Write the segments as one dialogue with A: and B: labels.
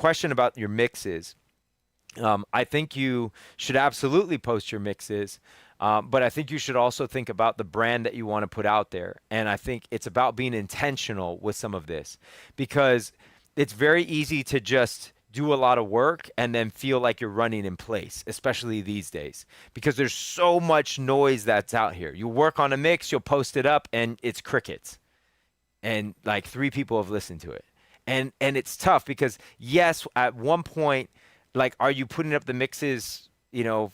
A: question about your mixes, I think you should absolutely post your mixes, but I think you should also think about the brand that you want to put out there. And I think it's about being intentional with some of this because it's very easy to just do a lot of work and then feel like you're running in place, especially these days, because there's so much noise that's out here. You work on a mix, you'll post it up, and it's crickets and like three people have listened to it. And it's tough because yes, at one point, like, are you putting up the mixes,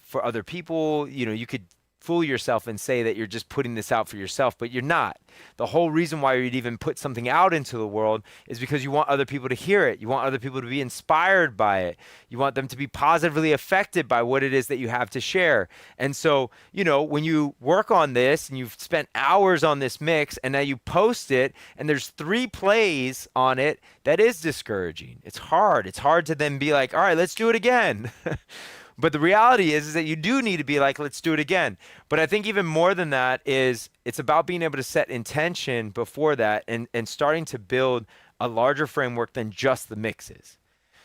A: for other people? You could fool yourself and say that you're just putting this out for yourself, but you're not. The whole reason why you'd even put something out into the world is because you want other people to hear it. You want other people to be inspired by it. You want them to be positively affected by what it is that you have to share. And so, when you work on this and you've spent hours on this mix and now you post it and there's 3 plays on it, that is discouraging. It's hard. It's hard to then be like, all right, let's do it again. But the reality is that you do need to be like, let's do it again. But I think even more than that is it's about being able to set intention before that and starting to build a larger framework than just the mixes.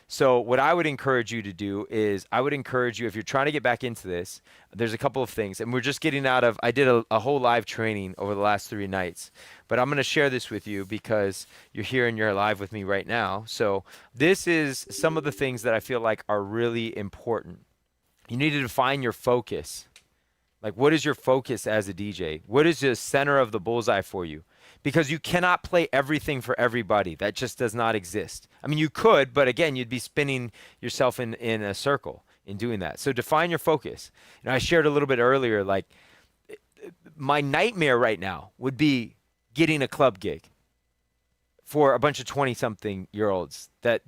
A: So what I would encourage you to do is I would encourage you, if you're trying to get back into this, there's a couple of things. And we're just getting out of, I did a whole live training over the last 3 nights. But I'm going to share this with you because you're here and you're live with me right now. So this is some of the things that I feel like are really important. You need to define your focus. Like, what is your focus as a DJ? What is the center of the bullseye for you? Because you cannot play everything for everybody. That just does not exist. I mean, you could, but again, you'd be spinning yourself in a circle in doing that. So define your focus. I shared a little bit earlier, like, my nightmare right now would be getting a club gig for a bunch of 20-something-year-olds that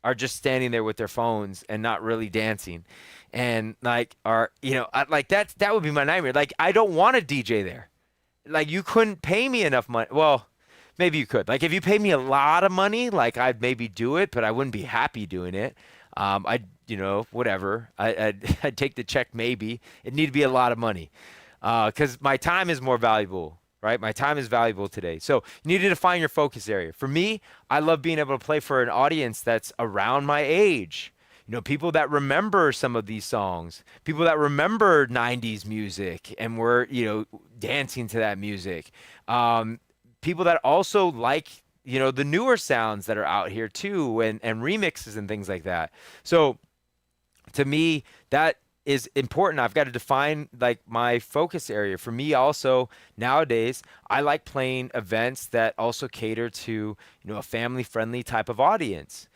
A: are just standing there with their phones and not really dancing. And like, like that would be my nightmare. Like, I don't want to DJ there. Like, you couldn't pay me enough money. Well, maybe you could. Like, if you paid me a lot of money, like, I'd maybe do it, but I wouldn't be happy doing it. I'd, whatever. I'd take the check maybe. It'd need to be a lot of money because my time is more valuable. Right? My time is valuable today. So you need to define your focus area. For me, I love being able to play for an audience that's around my age. People that remember some of these songs, people that remember 90s music and were, dancing to that music. People that also like, the newer sounds that are out here too and remixes and things like that. So to me, that is important. I've got to define like my focus area. For me also nowadays, I like playing events that also cater to, a family friendly type of audience,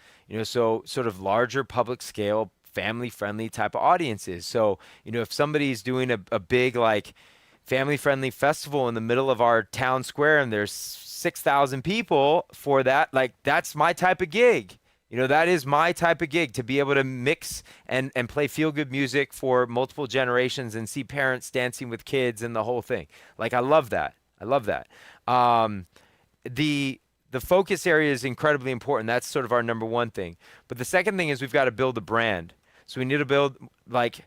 A: so sort of larger public scale, family friendly type of audiences. So, if somebody's doing a big like family friendly festival in the middle of our town square and there's 6,000 people for that, like that's my type of gig. That is my type of gig, to be able to mix and play feel-good music for multiple generations and see parents dancing with kids and the whole thing. Like, I love that. I love that. The focus area is incredibly important. That's sort of our number one thing. But the second thing is we've got to build a brand. So we need to build, like,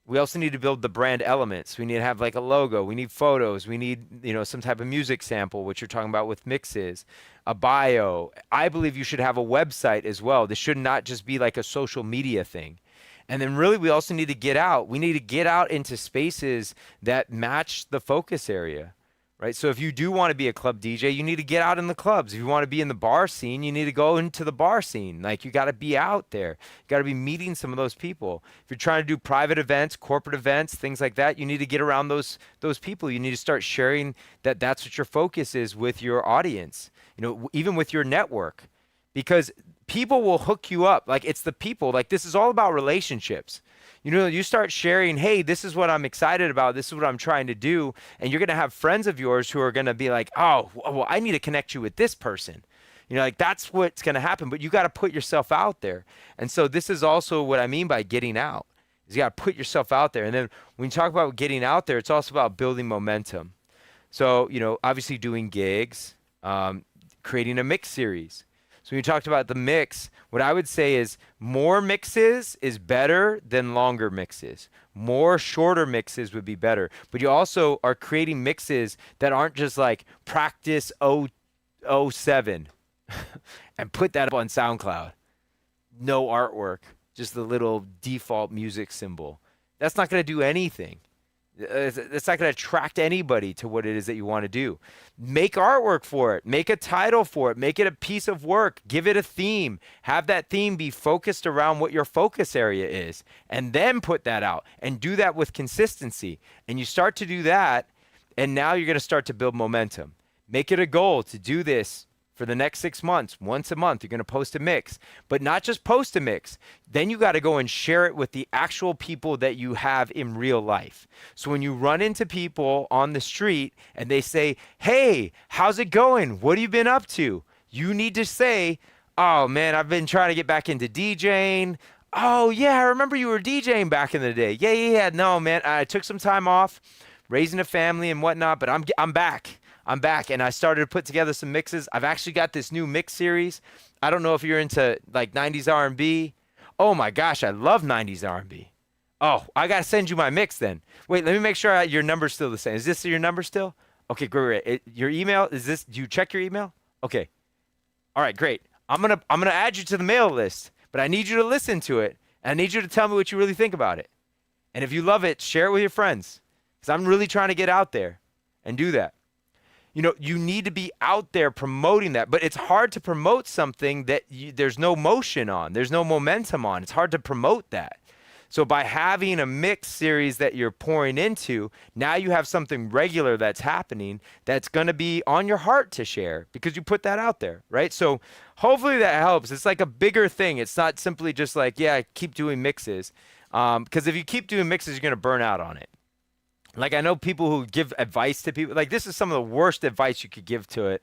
A: we also need to build the brand elements. We need to have like a logo. We need photos. We need, some type of music sample, which you're talking about with mixes, a bio. I believe you should have a website as well. This should not just be like a social media thing. And then really we also need to get out. We need to get out into spaces that match the focus area. Right? So if you do want to be a club DJ, you need to get out in the clubs. If you want to be in the bar scene, you need to go into the bar scene. Like, you got to be out there. You got to be meeting some of those people. If you're trying to do private events, corporate events, things like that, you need to get around those people. You need to start sharing that's what your focus is with your audience, even with your network, because people will hook you up. Like, it's the people. Like, this is all about relationships. You start sharing, hey, this is what I'm excited about. This is what I'm trying to do. And you're going to have friends of yours who are going to be like, oh, well, I need to connect you with this person. Like, that's what's going to happen. But you got to put yourself out there. And so this is also what I mean by getting out, is you got to put yourself out there. And then when you talk about getting out there, it's also about building momentum. So, obviously doing gigs, creating a mix series. So when you talked about the mix, what I would say is more mixes is better than longer mixes. More shorter mixes would be better. But you also are creating mixes that aren't just like practice 007 and put that up on SoundCloud. no artwork, just the little default music symbol. That's not going to do anything. It's not going to attract anybody to what it is that you want to do. Make artwork for it. Make a title for it. Make it a piece of work. Give it a theme. Have that theme be focused around what your focus area is, and then put that out and do that with consistency. And you start to do that, and now you're going to start to build momentum. Make it a goal to do this for the next 6 months. Once a month, you're going to post a mix, but not just post a mix. Then you got to go and share it with the actual people that you have in real life. So when you run into people on the street and they say, "Hey, how's it going? What have you been up to?" You need to say, "Oh man, I've been trying to get back into DJing. Oh yeah, I remember you were DJing back in the day. Yeah. No, man, I took some time off, raising a family and whatnot, but I'm back. I'm back, and I started to put together some mixes. I've actually got this new mix series. I don't know if you're into like 90s R&B. Oh my gosh, I love 90s R&B. Oh, I got to send you my mix then. Wait, let me make sure your number's still the same. Is this your number still? Okay, great. Your email, is this, do you check your email? Okay. All right, great. I'm going to add you to the mail list, but I need you to listen to it. And I need you to tell me what you really think about it. And if you love it, share it with your friends, because I'm really trying to get out there and do that. You know, you need to be out there promoting that, but it's hard to promote something that there's no motion on, there's no momentum on. It's hard to promote that. So by having a mix series that you're pouring into, now you have something regular that's happening that's going to be on your heart to share because you put that out there, right? So hopefully that helps. It's like a bigger thing. It's not simply just like, yeah, keep doing mixes. Because if you keep doing mixes, you're going to burn out on it. Like, I know people who give advice to people. Like, this is some of the worst advice you could give to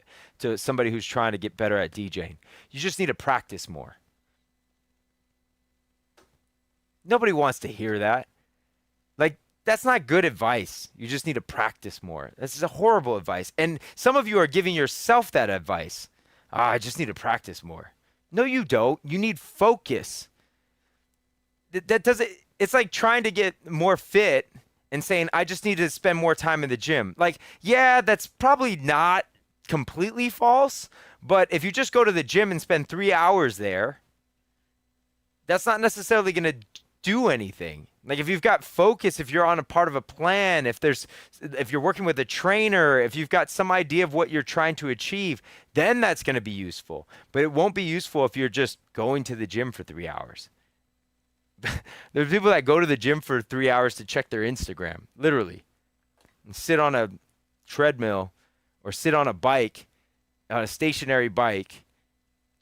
A: somebody who's trying to get better at DJing. You just need to practice more. Nobody wants to hear that. Like, that's not good advice. You just need to practice more. This is a horrible advice. And some of you are giving yourself that advice. I just need to practice more. No, you don't. You need focus. That doesn't, it's like trying to get more fit and saying, I just need to spend more time in the gym. Like, yeah, that's probably not completely false, but if you just go to the gym and spend 3 hours there, that's not necessarily going to do anything. Like, if you've got focus, if you're on a part of a plan, if you're working with a trainer, if you've got some idea of what you're trying to achieve, then that's going to be useful. But it won't be useful if you're just going to the gym for 3 hours. There's people that go to the gym for 3 hours to check their Instagram, literally, and sit on a treadmill or sit on a bike, on a stationary bike,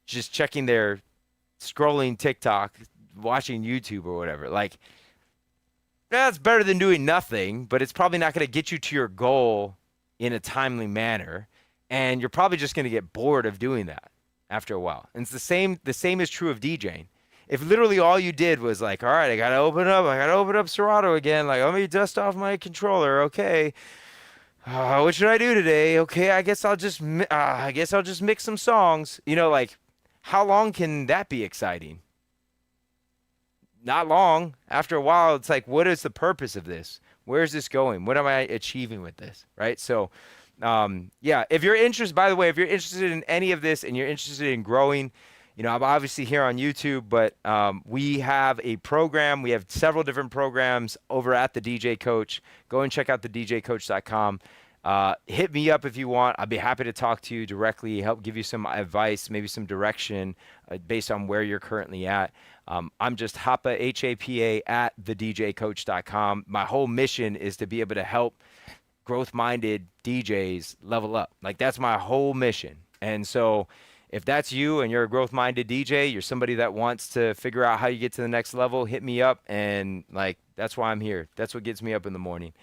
A: just checking their, scrolling TikTok, watching YouTube or whatever. Like, that's better than doing nothing, but it's probably not going to get you to your goal in a timely manner, and you're probably just going to get bored of doing that after a while. And it's the same is true of DJing. If literally all you did was like, all right, I got to open up Serato again. Like, let me dust off my controller. Okay. What should I do today? Okay. I guess I'll just mix some songs. You know, like, how long can that be exciting? Not long. After a while, it's like, what is the purpose of this? Where is this going? What am I achieving with this? Right. So, yeah, if you're interested, by the way, if you're interested in any of this and you're interested in growing, you know, I'm obviously here on YouTube, but we have a program. We have several different programs over at the DJ Coach. Go and check out thedjcoach.com. Hit me up if you want. I'd be happy to talk to you directly, help give you some advice, maybe some direction based on where you're currently at. I'm just Hapa, H-A-P-A, at thedjcoach.com. My whole mission is to be able to help growth-minded DJs level up. Like, that's my whole mission. And so if that's you and you're a growth-minded DJ, you're somebody that wants to figure out how you get to the next level, hit me up. And like, that's why I'm here. That's what gets me up in the morning.